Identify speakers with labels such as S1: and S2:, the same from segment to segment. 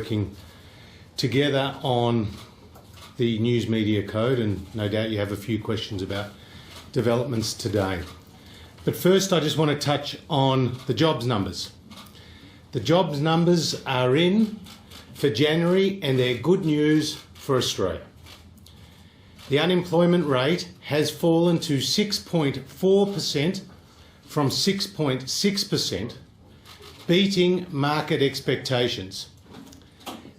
S1: working together on the News Media Code, and no doubt you have a few questions about developments today. But first, I just want to touch on the jobs numbers. The jobs numbers are in for January, and they're good news for Australia. The unemployment rate has fallen to 6.4% from 6.6%, beating market expectations.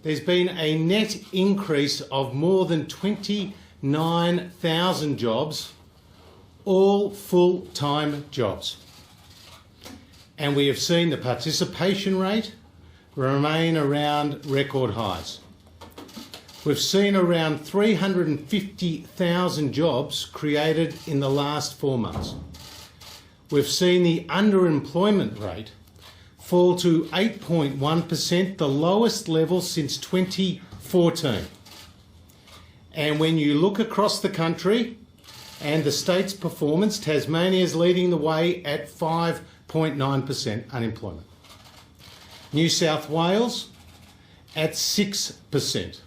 S1: There's been a net increase of more than 29,000 jobs, all full-time jobs. And we have seen the participation rate remain around record highs. We've seen around 350,000 jobs created in the last 4 months. We've seen the underemployment rate fall to 8.1%, the lowest level since 2014. And when you look across the country and the state's performance, Tasmania is leading the way at 5.9% unemployment. New South Wales at 6%.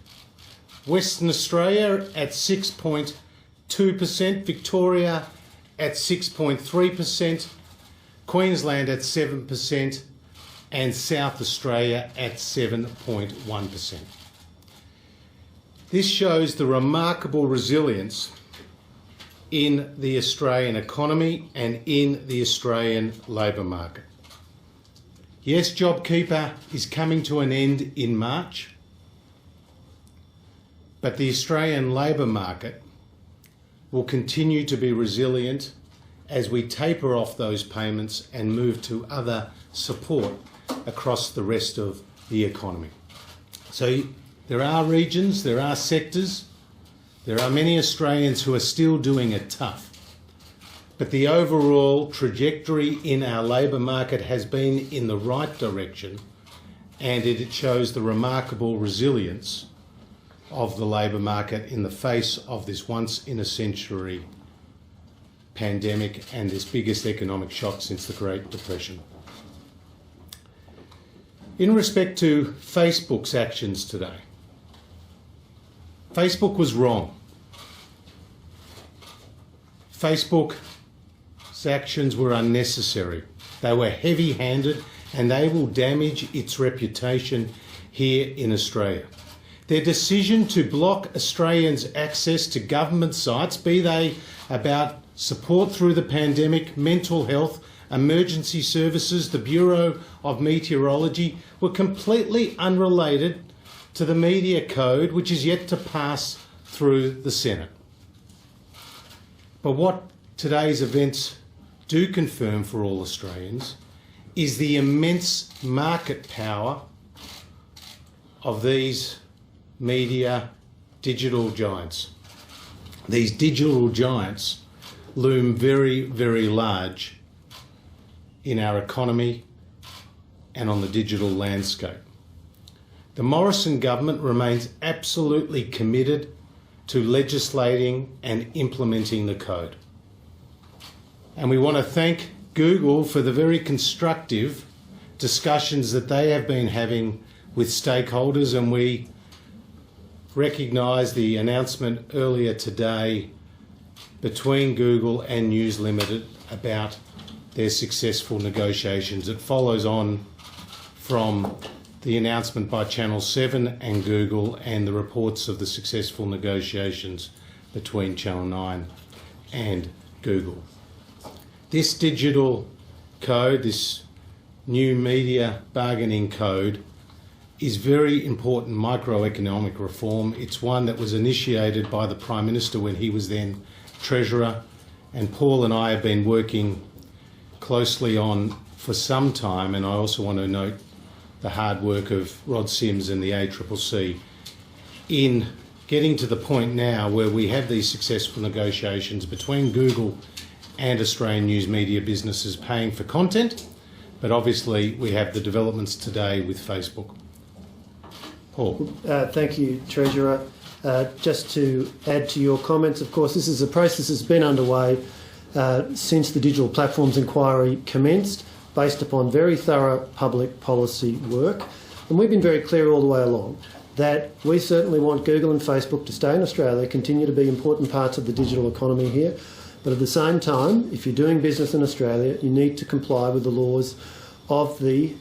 S1: Western Australia at 6.2%, Victoria at 6.3%, Queensland at 7%, and South Australia at 7.1%. This shows the remarkable resilience in the Australian economy and in the Australian labour market. Yes, JobKeeper is coming to an end in March, but the Australian labour market will continue to be resilient as we taper off those payments and move to other support across the rest of the economy. So there are regions, there are sectors, there are many Australians who are still doing it tough. But the overall trajectory in our labour market has been in the right direction, and it shows the remarkable resilience of the labour market in the face of this once-in-a-century pandemic and this biggest economic shock since the Great Depression. In respect to Facebook's actions today, Facebook was wrong. Facebook's actions were unnecessary. They were heavy-handed and they will damage its reputation here in Australia. Their decision to block Australians' access to government sites, be they about support through the pandemic, mental health, emergency services, the Bureau of Meteorology, were completely unrelated to the Media Code, which is yet to pass through the Senate. But what today's events do confirm for all Australians is the immense market power of these media digital giants. These digital giants loom very, very large in our economy and on the digital landscape. The Morrison government remains absolutely committed to legislating and implementing the code. And we want to thank Google for the very constructive discussions that they have been having with stakeholders, and we recognise the announcement earlier today between Google and News Limited about their successful negotiations. It follows on from the announcement by Channel 7 and Google and the reports of the successful negotiations between Channel 9 and Google. This digital code, this new media bargaining code, is very important microeconomic reform. It's one that was initiated by the Prime Minister when he was then Treasurer, and Paul and I have been working closely on for some time, and I also want to note the hard work of Rod Sims and the ACCC in getting to the point now where we have these successful negotiations between Google and Australian news media businesses paying for content, but obviously we have the developments today with Facebook. Paul.
S2: Thank you, Treasurer. Just to add to your comments, of course, this is a process that's been underway since the Digital Platforms Inquiry commenced, based upon very thorough public policy work. And we've been very clear all the way along that we certainly want Google and Facebook to stay in Australia, continue to be important parts of the digital economy here. But at the same time, if you're doing business in Australia, you need to comply with the laws of the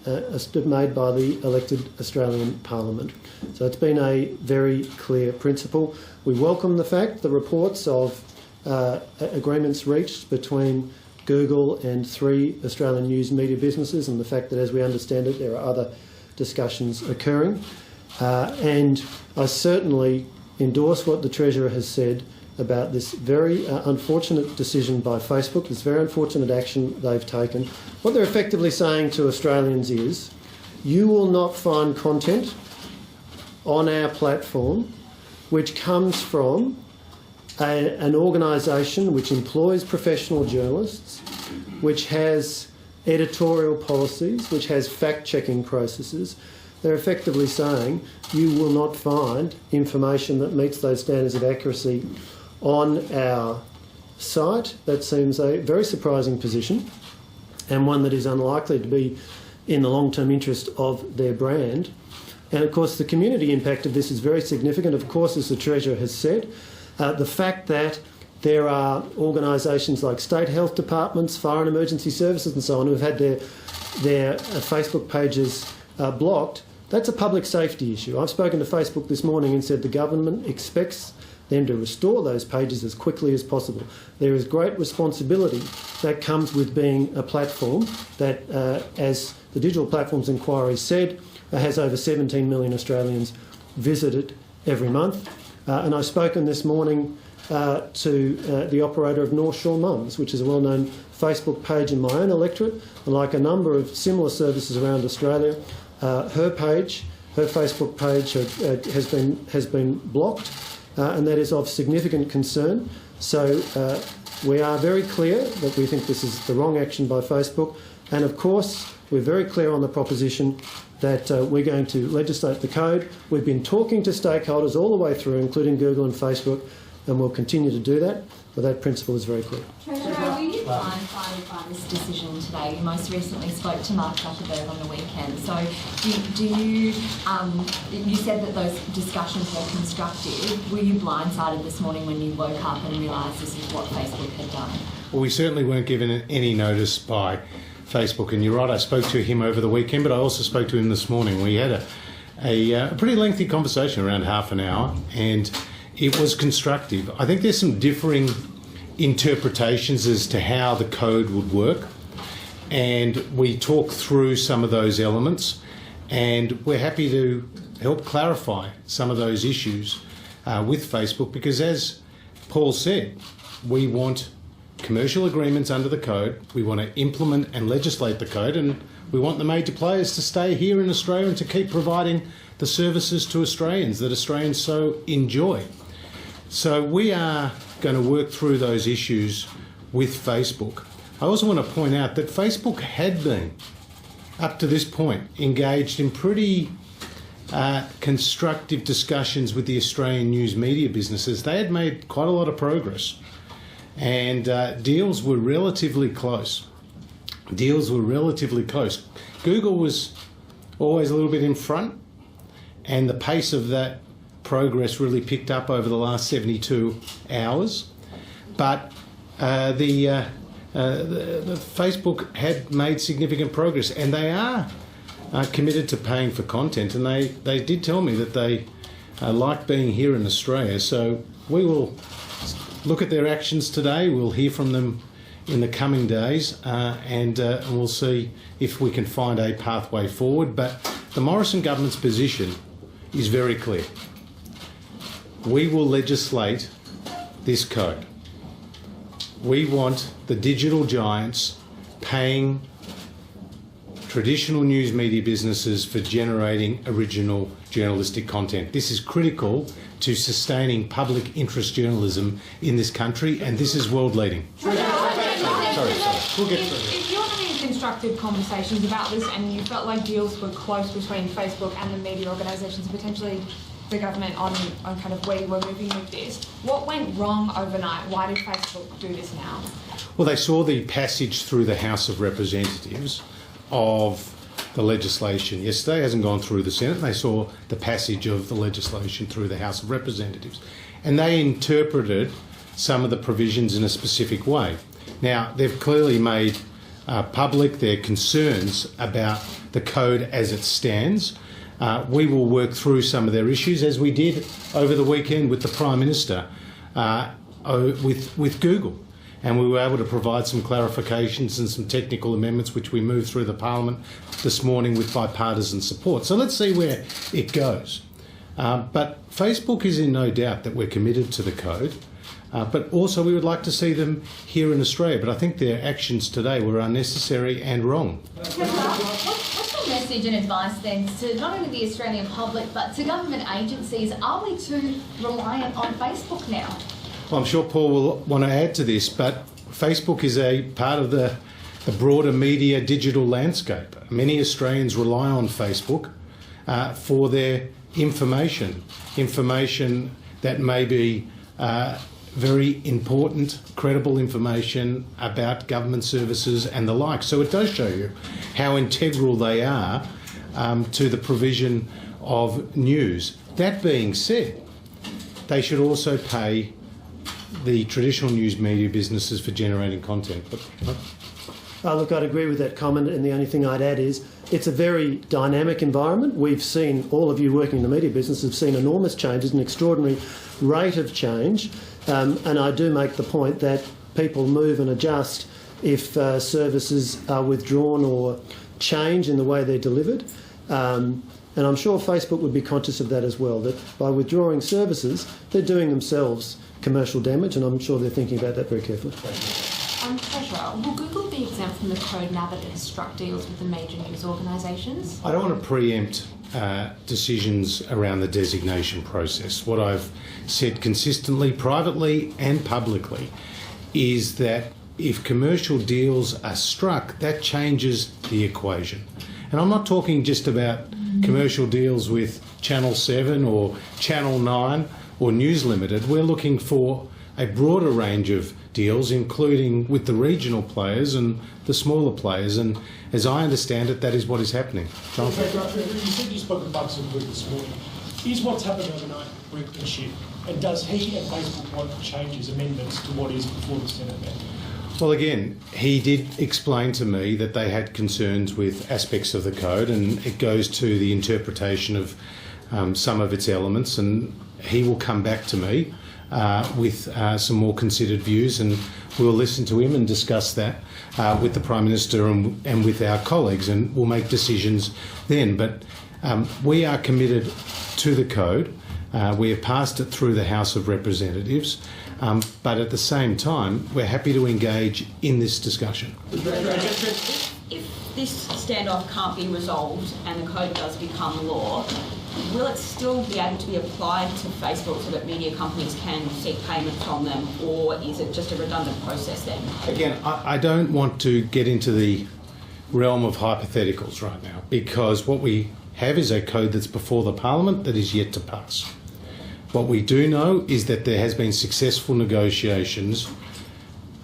S2: made by the elected Australian Parliament. So it's been a very clear principle. We welcome the fact, the reports of agreements reached between Google and 3 Australian news media businesses, and the fact that, as we understand it, there are other discussions occurring. And I certainly endorse what the Treasurer has said about this very unfortunate decision by Facebook, this very unfortunate action they've taken. What they're effectively saying to Australians is, you will not find content on our platform which comes from an organisation which employs professional journalists, which has editorial policies, which has fact-checking processes. They're effectively saying you will not find information that meets those standards of accuracy on our site. That seems a very surprising position, and one that is unlikely to be in the long-term interest of their brand. And of course the community impact of this is very significant. Of course, as the Treasurer has said, the fact that there are organisations like state health departments, fire and emergency services and so on who have had their Facebook pages blocked, that's a public safety issue. I've spoken to Facebook this morning and said the government expects them to restore those pages as quickly as possible. There is great responsibility that comes with being a platform that, as the Digital Platforms Inquiry said, has over 17 million Australians visited every month. And I've spoken this morning to the operator of North Shore Mums, which is a well-known Facebook page in my own electorate, and like a number of similar services around Australia, her Facebook page has been blocked, and that is of significant concern. So we are very clear that we think this is the wrong action by Facebook, and of course we're very clear on the proposition that we're going to legislate the code. We've been talking to stakeholders all the way through, including Google and Facebook, and we'll continue to do that, but that principle is very clear.
S3: Treasurer, were you blindsided by this decision today? You most recently spoke to Mark Zuckerberg on the weekend. So do you, you said that those discussions were constructive. Were you blindsided this morning when you woke up and realised this is what Facebook had done?
S1: Well, we certainly weren't given any notice by Facebook, and you're right, I spoke to him over the weekend, but I also spoke to him this morning. We had a pretty lengthy conversation, around half an hour, and it was constructive. I think there's some differing interpretations as to how the code would work, and we talked through some of those elements, and we're happy to help clarify some of those issues with Facebook, because as Paul said, we want commercial agreements under the code, we want to implement and legislate the code, and we want the major players to stay here in Australia and to keep providing the services to Australians that Australians so enjoy. So we are going to work through those issues with Facebook. I also want to point out that Facebook had been, up to this point, engaged in pretty constructive discussions with the Australian news media businesses. They had made quite a lot of progress, and deals were relatively close. Google was always a little bit in front, and the pace of that progress really picked up over the last 72 hours. But the Facebook had made significant progress, and they are committed to paying for content, and they did tell me that they like being here in Australia. So we will look at their actions today. We'll hear from them in the coming days, and we'll see if we can find a pathway forward. But the Morrison government's position is very clear. We will legislate this code. We want the digital giants paying traditional news media businesses for generating original journalistic content. This is critical to sustaining public interest journalism in this country, and this is world leading. Sorry. We'll get through it.
S4: If you're having constructive conversations about this and you felt like deals were close between Facebook and the media organisations, potentially the government on kind of where you were moving with this, what went wrong overnight? Why did Facebook do this now?
S1: Well, they saw the passage through the House of Representatives of the legislation yesterday. It hasn't gone through the Senate. They saw the passage of the legislation through the House of Representatives. And they interpreted some of the provisions in a specific way. Now, they've clearly made public their concerns about the code as it stands. We will work through some of their issues, as we did over the weekend with the Prime Minister, with Google. And we were able to provide some clarifications and some technical amendments which we moved through the Parliament this morning with bipartisan support. So let's see where it goes. But Facebook is in no doubt that we're committed to the code, but also we would like to see them here in Australia. But I think their actions today were unnecessary and wrong.
S5: What's the message and advice then to not only the Australian public but to government agencies? Are we too reliant on Facebook now?
S1: Well, I'm sure Paul will want to add to this, but Facebook is a part of the broader media digital landscape. Many Australians rely on Facebook for their information that may be very important, credible information about government services and the like. So it does show you how integral they are to the provision of news. That being said, they should also pay the traditional news media businesses for generating content.
S2: Look, I'd agree with that comment, and the only thing I'd add is it's a very dynamic environment. We've seen, all of you working in the media business have seen enormous changes, an extraordinary rate of change, and I do make the point that people move and adjust if services are withdrawn or change in the way they're delivered. And I'm sure Facebook would be conscious of that as well, that by withdrawing services, they're doing themselves commercial damage, and I'm sure they're thinking about that very carefully.
S3: Treasurer, will Google be exempt from the code now that it has struck deals with the major news organisations?
S1: I don't want to preempt decisions around the designation process. What I've said consistently, privately and publicly, is that if commercial deals are struck, that changes the equation. And I'm not talking just about commercial deals with Channel 7 or Channel 9 or News Limited. We're looking for a broader range of deals, including with the regional players and the smaller players. And as I understand it, that is what is happening. Jonathan?
S6: You said you spoke with Bucks and Wood this morning. Is what's happened overnight brinkmanship? And does he and Facebook want changes, amendments to what is before the Senate now?
S1: Well, again, he did explain to me that they had concerns with aspects of the code, and it goes to the interpretation of some of its elements, and he will come back to me with some more considered views, and we'll listen to him and discuss that with the Prime Minister and with our colleagues, and we'll make decisions then. But we are committed to the code. We have passed it through the House of Representatives, but at the same time, we're happy to engage in this discussion.
S7: If this standoff can't be resolved and the code does become law, will it still be able to be applied to Facebook so that media companies can seek payment from them, or is it just a redundant process then?
S1: Again, I don't want to get into the realm of hypotheticals right now, because what we have is a code that's before the Parliament that is yet to pass. What we do know is that there has been successful negotiations,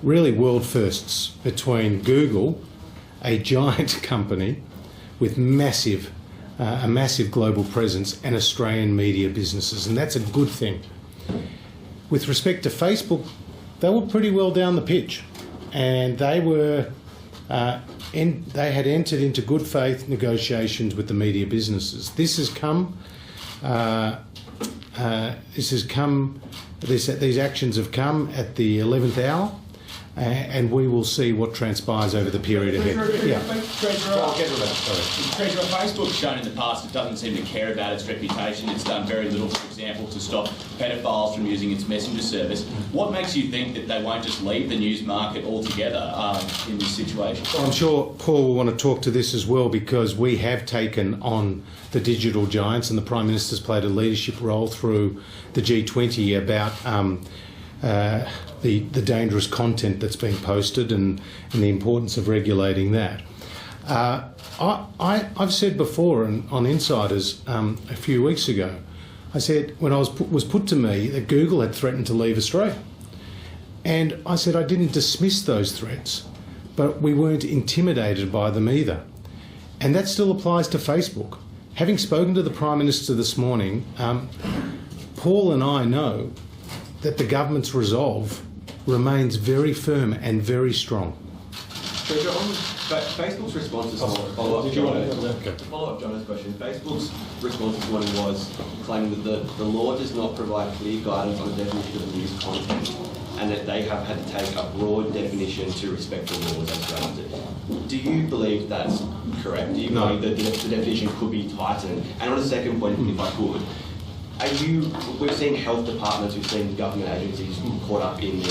S1: really world firsts, between Google, a giant company with a massive global presence, and Australian media businesses, and that's a good thing. With respect to Facebook, they were pretty well down the pitch, and they had entered into good faith negotiations with the media businesses. These actions have come at the 11th hour, and we will see what transpires over the period ahead.
S8: Treasurer, Facebook's shown in the past it doesn't seem to care about its reputation. It's done very little, for example, to stop pedophiles from using its messenger service. What makes you think that they won't just leave the news market altogether in this situation?
S1: Well, I'm sure Paul will want to talk to this as well, because we have taken on the digital giants, and the Prime Minister's played a leadership role through the G20 about the dangerous content that's being posted and the importance of regulating that. I've said before on Insiders a few weeks ago, I said when I was put to me that Google had threatened to leave Australia. And I said I didn't dismiss those threats, but we weren't intimidated by them either. And that still applies to Facebook. Having spoken to the Prime Minister this morning, Paul and I know that the government's resolve remains very firm and very strong.
S9: Treasurer, on Facebook's response this morning, to follow up John's question, Facebook's response this morning was claiming that the law does not provide clear guidance on the definition of news content, and that they have had to take a broad definition to respect the laws as drafted. Do you believe that's correct? Do you believe that the definition could be tightened? And on a second point, if I could, we've seen health departments, we've seen government agencies caught up in the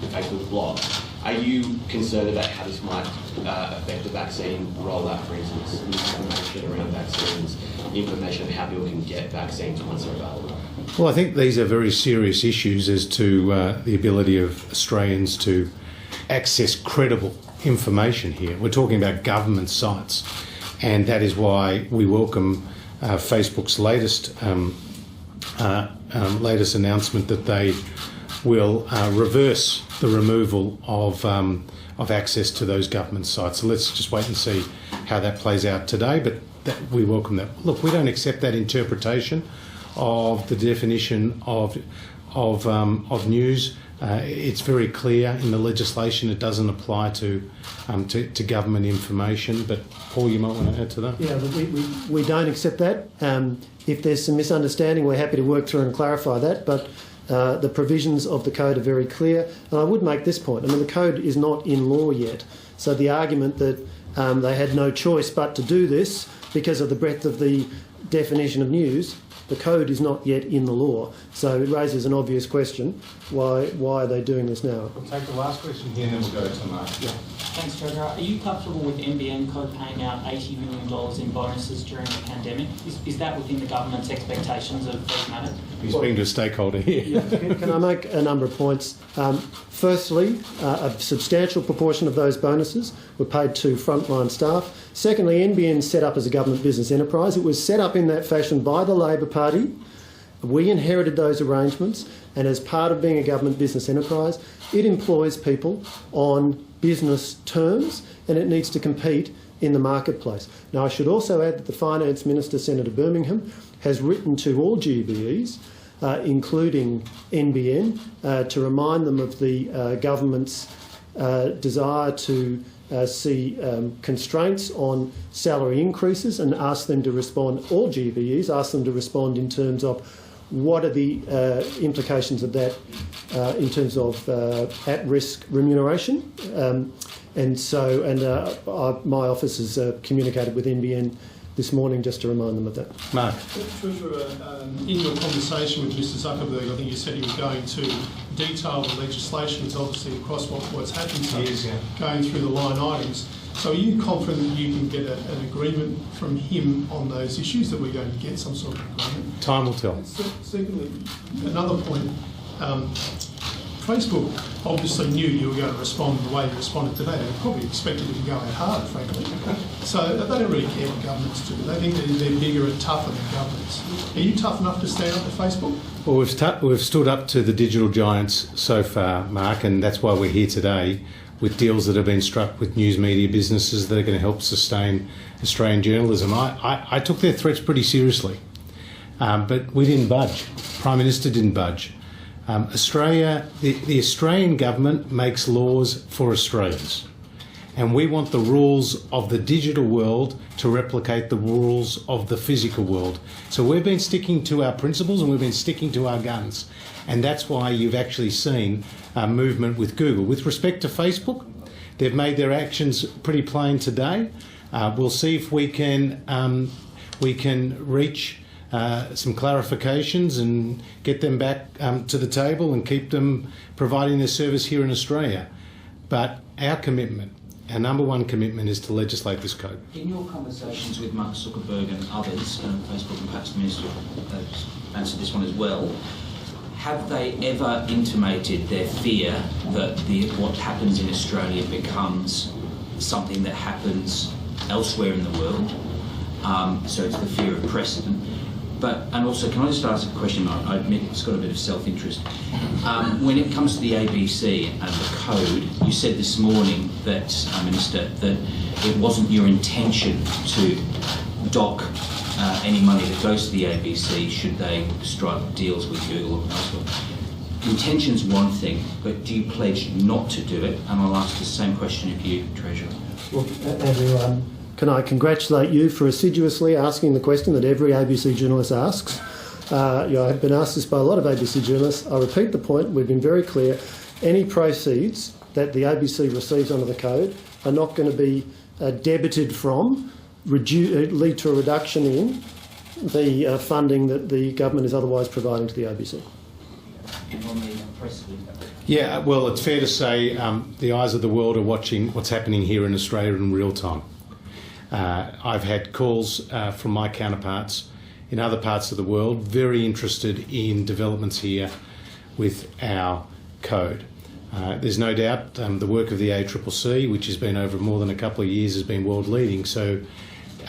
S9: Facebook block. Are you concerned about how this might affect the vaccine rollout, for instance, misinformation around vaccines, information of how people can get vaccines once they're available?
S1: Well, I think these are very serious issues as to the ability of Australians to access credible information here. We're talking about government sites, and that is why we welcome Facebook's latest announcement that they will reverse the removal of access to those government sites. So let's just wait and see how that plays out today, but we welcome that. Look, we don't accept that interpretation of the definition of news. It's very clear in the legislation it doesn't apply to government information. But Paul, you might want to add to that.
S2: Yeah, but we don't accept that. If there's some misunderstanding, we're happy to work through and clarify that. But the provisions of the code are very clear. And I would make this point. I mean, the code is not in law yet. So the argument that they had no choice but to do this because of the breadth of the definition of news, the code is not yet in the law. So it raises an obvious question. Why are they doing this now?
S10: We'll take the last question here and then we'll go to Mark. Yeah.
S11: Thanks, Treasurer. Are you comfortable with NBN Co paying out $80 million in bonuses during the pandemic? Is that within the government's expectations of these matters?
S1: He's speaking to a stakeholder here.
S2: Yeah. Can I make a number of points? Firstly, a substantial proportion of those bonuses were paid to frontline staff. Secondly, NBN set up as a government business enterprise. It was set up in that fashion by the Labor Party. We inherited those arrangements, and as part of being a government business enterprise, it employs people on business terms, and it needs to compete in the marketplace. Now, I should also add that the Finance Minister, Senator Birmingham, has written to all GBEs, including NBN, to remind them of the government's desire to see constraints on salary increases and ask them to respond, all GBEs, ask them to respond in terms of what are the implications of that in terms of at-risk remuneration. My office has communicated with NBN this morning just to remind them of that.
S1: Mark.
S6: Treasurer, in your conversation with Mr Zuckerberg, I think you said he was going to detail the legislations, obviously across what's happened to us, going through the line items. So are you confident that you can get an agreement from him on those issues, that we're going to get some sort of agreement?
S1: Time will tell.
S6: Secondly, another point, Facebook obviously knew you were going to respond the way you responded today. They probably expected you to go out hard, frankly. So they don't really care what governments do. They think they're bigger and tougher than governments. Are you tough enough to stand up to Facebook?
S1: Well, we've stood up to the digital giants so far, Mark, and that's why we're here today with deals that have been struck with news media businesses that are going to help sustain Australian journalism. I took their threats pretty seriously, but we didn't budge. Prime Minister didn't budge. The Australian government makes laws for Australians, and we want the rules of the digital world to replicate the rules of the physical world. So we've been sticking to our principles and we've been sticking to our guns, and that's why you've actually seen movement with Google. With respect to Facebook, they've made their actions pretty plain today. We'll see if we can reach some clarifications and get them back to the table and keep them providing their service here in Australia. But our commitment, our number one commitment, is to legislate this code.
S11: In your conversations with Mark Zuckerberg and others, Facebook and perhaps the Minister answered this one as well, have they ever intimated their fear that what happens in Australia becomes something that happens elsewhere in the world? So it's the fear of precedent. And also, can I just ask a question? I admit it's got a bit of self-interest. When it comes to the ABC and the code, you said this morning that, Minister, that it wasn't your intention to dock any money that goes to the ABC should they strike deals with Google or Facebook. Intention's one thing, but do you pledge not to do it? And I'll ask the same question of you, Treasurer.
S2: Well, Andrew, can I congratulate you for assiduously asking the question that every ABC journalist asks? I've been asked this by a lot of ABC journalists. I repeat the point, we've been very clear. Any proceeds that the ABC receives under the code are not going to be debited from, lead to a reduction in the funding that the government is otherwise providing to the ABC.
S1: Yeah, well, it's fair to say the eyes of the world are watching what's happening here in Australia in real time. I've had calls from my counterparts in other parts of the world very interested in developments here with our code. There's no doubt the work of the ACCC, which has been over more than a couple of years, has been world leading. So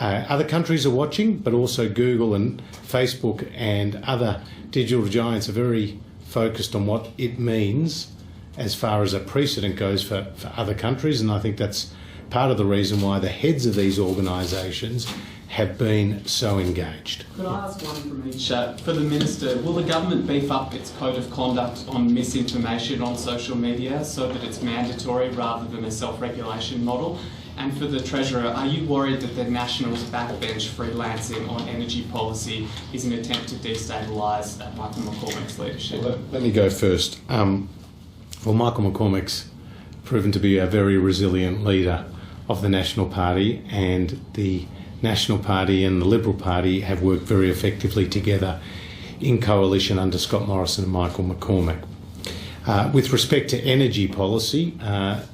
S1: other countries are watching, but also Google and Facebook and other digital giants are very focused on what it means as far as a precedent goes for other countries, and I think that's part of the reason why the heads of these organisations have been so engaged.
S12: Could I ask one from each? For the Minister, will the government beef up its code of conduct on misinformation on social media so that it's mandatory rather than a self-regulation model? And for the Treasurer, are you worried that the Nationals' backbench freelancing on energy policy is an attempt to destabilise Michael McCormack's leadership?
S1: Well, let me go first. Well, Michael McCormack's proven to be a very resilient leader of the National Party, and the National Party and the Liberal Party have worked very effectively together in coalition under Scott Morrison and Michael McCormack. With respect to energy policy,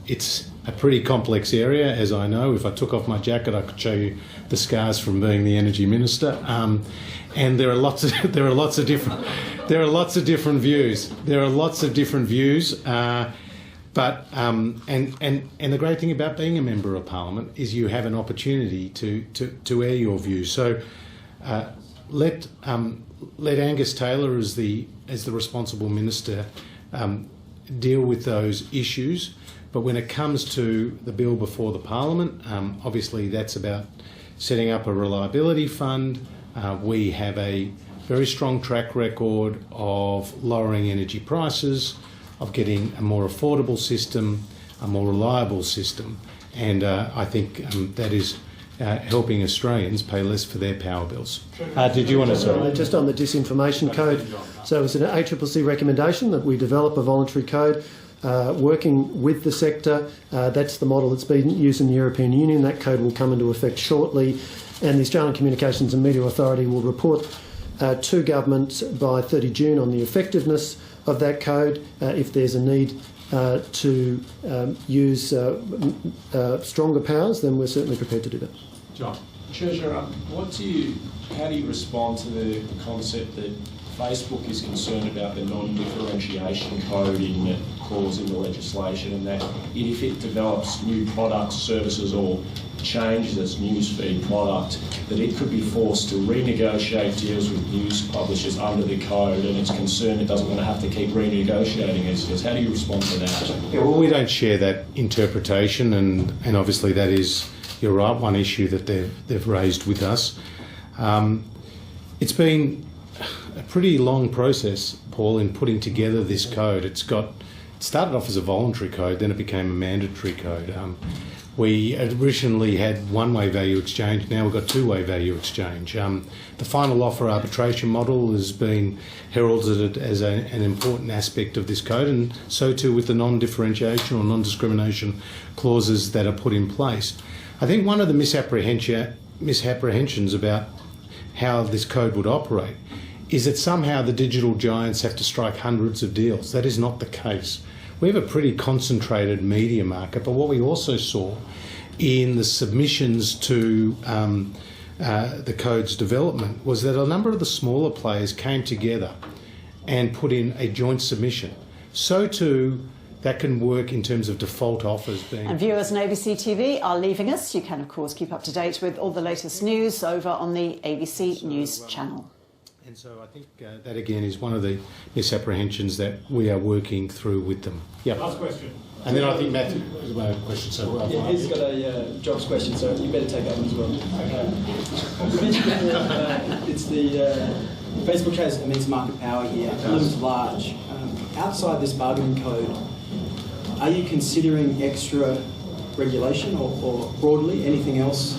S1: it's a pretty complex area, as I know. If I took off my jacket, I could show you the scars from being the energy minister. And there are lots of different views. There are lots of different views. But the great thing about being a member of Parliament is you have an opportunity to air your views. So let Angus Taylor, as the responsible minister, deal with those issues. But when it comes to the bill before the Parliament, obviously that's about setting up a reliability fund. We have a very strong track record of lowering energy prices, of getting a more affordable system, a more reliable system, and I think that is helping Australians pay less for their power bills. Did you want to say?
S2: Just on the disinformation code, so it's an ACCC recommendation that we develop a voluntary code working with the sector. That's the model that's been used in the European Union. That code will come into effect shortly, and the Australian Communications and Media Authority will report to government by 30 June on the effectiveness of that code. If there's a need to use stronger powers, then we're certainly prepared to do that.
S1: John.
S10: Treasurer, how do you respond to the concept that Facebook is concerned about the non-differentiation code clause in the legislation, and that if it develops new products, services, or changes its newsfeed product, that it could be forced to renegotiate deals with news publishers under the code, and it's concerned it doesn't want to have to keep renegotiating these deals? How do you respond to that?
S1: Yeah, well, we don't share that interpretation, and obviously that is, you're right, one issue that they've raised with us. It's been a pretty long process, Paul, in putting together this code. It started off as a voluntary code, then it became a mandatory code. We originally had one-way value exchange, now we've got two-way value exchange. The final offer arbitration model has been heralded as an important aspect of this code, and so too with the non-differentiation or non-discrimination clauses that are put in place. I think one of the misapprehensions about how this code would operate is that somehow the digital giants have to strike hundreds of deals. That is not the case. We have a pretty concentrated media market, but what we also saw in the submissions to the code's development was that a number of the smaller players came together and put in a joint submission. So too, that can work in terms of default offers being...
S13: And viewers on ABC TV are leaving us. You can, of course, keep up to date with all the latest news over on the ABC News channel.
S1: And so I think that again is one of the misapprehensions that we are working through with them. Yeah.
S14: Last question.
S1: And then I think Matthew has a question. So
S14: yeah, he's got a jobs question, so you better take that one as well. It's the Facebook has immense market power here, looms large. Outside this bargaining code, are you considering extra regulation or broadly anything else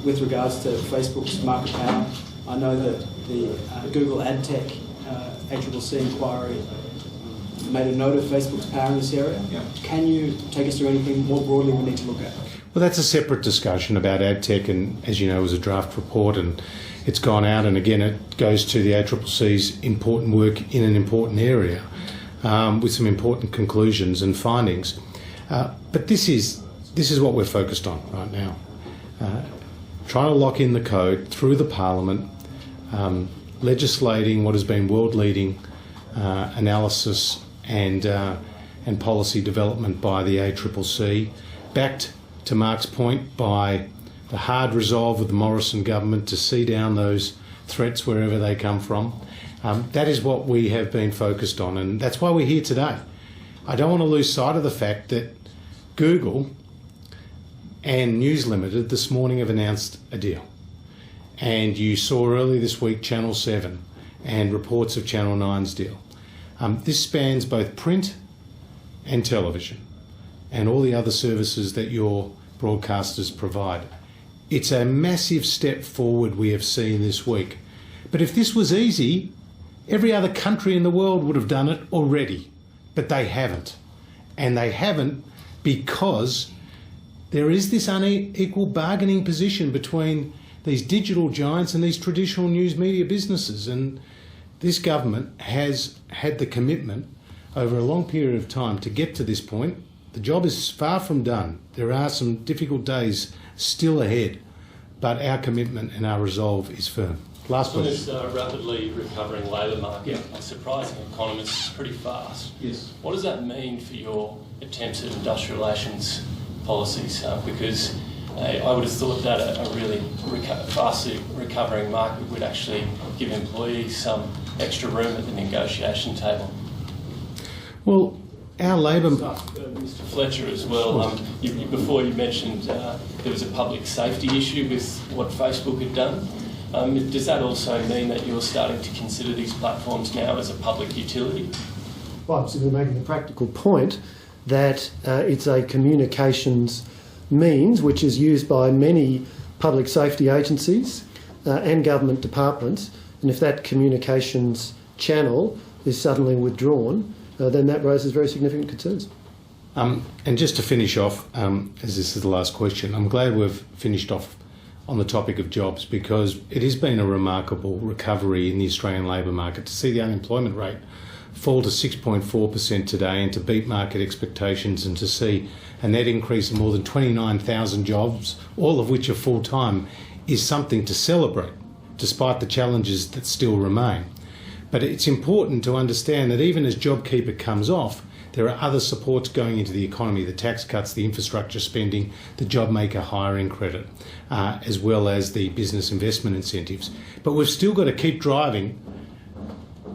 S14: with regards to Facebook's market power? I know that the Google AdTech ACCC inquiry made a note of Facebook's power in this area. Yeah. Can you take us through anything more broadly we need to look at?
S1: Well, that's a separate discussion about AdTech, and as you know, it was a draft report and it's gone out, and again it goes to the ACCC's important work in an important area with some important conclusions and findings. But this is what we're focused on right now. Trying to lock in the code through the Parliament, legislating what has been world-leading analysis and policy development by the ACCC, backed, to Mark's point, by the hard resolve of the Morrison government to see down those threats wherever they come from. That is what we have been focused on, and that's why we're here today. I don't want to lose sight of the fact that Google and News Limited this morning have announced a deal. And you saw earlier this week Channel 7 and reports of Channel 9's deal. This spans both print and television and all the other services that your broadcasters provide. It's a massive step forward we have seen this week. But if this was easy, every other country in the world would have done it already. But they haven't. And they haven't because there is this unequal bargaining position between these digital giants and these traditional news media businesses. And this government has had the commitment over a long period of time to get to this point. The job is far from done. There are some difficult days still ahead, but our commitment and our resolve is firm. Last question.
S15: This rapidly recovering labour market, surprising economists pretty fast.
S14: Yes.
S15: What does that mean for your attempts at industrial relations policies? Because I would have thought that a really fastly recovering market would actually give employees some extra room at the negotiation table.
S1: Well, our labour...
S15: Mr Fletcher as well, before you mentioned there was a public safety issue with what Facebook had done. Does that also mean that you're starting to consider these platforms now as a public utility?
S2: Well, I'm simply making the practical point that it's a communications means which is used by many public safety agencies and government departments, and if that communications channel is suddenly withdrawn, then that raises very significant concerns.
S1: And just to finish off, as this is the last question, I'm glad we've finished off on the topic of jobs, because it has been a remarkable recovery in the Australian labour market to see the unemployment rate fall to 6.4% today and to beat market expectations, and to see a net increase of more than 29,000 jobs, all of which are full-time, is something to celebrate, despite the challenges that still remain. But it's important to understand that even as JobKeeper comes off, there are other supports going into the economy, the tax cuts, the infrastructure spending, the JobMaker hiring credit, as well as the business investment incentives. But we've still got to keep driving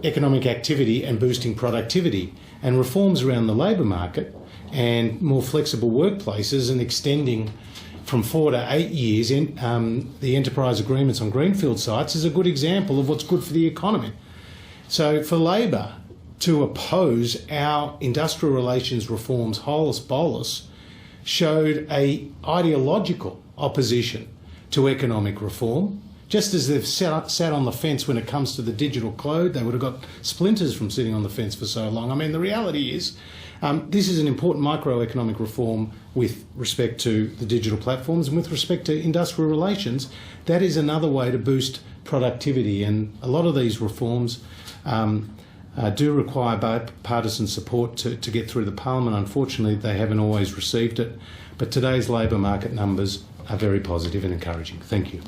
S1: economic activity and boosting productivity, and reforms around the labour market and more flexible workplaces and extending from 4 to 8 years in the enterprise agreements on greenfield sites is a good example of what's good for the economy. So for Labor to oppose our industrial relations reforms holus bolus showed a ideological opposition to economic reform. Just as they've sat on the fence when it comes to the digital code, they would have got splinters from sitting on the fence for so long. I mean, the reality is this is an important microeconomic reform with respect to the digital platforms and with respect to industrial relations. That is another way to boost productivity, and a lot of these reforms do require bipartisan support to get through the Parliament. Unfortunately, they haven't always received it, but today's labour market numbers are very positive and encouraging. Thank you.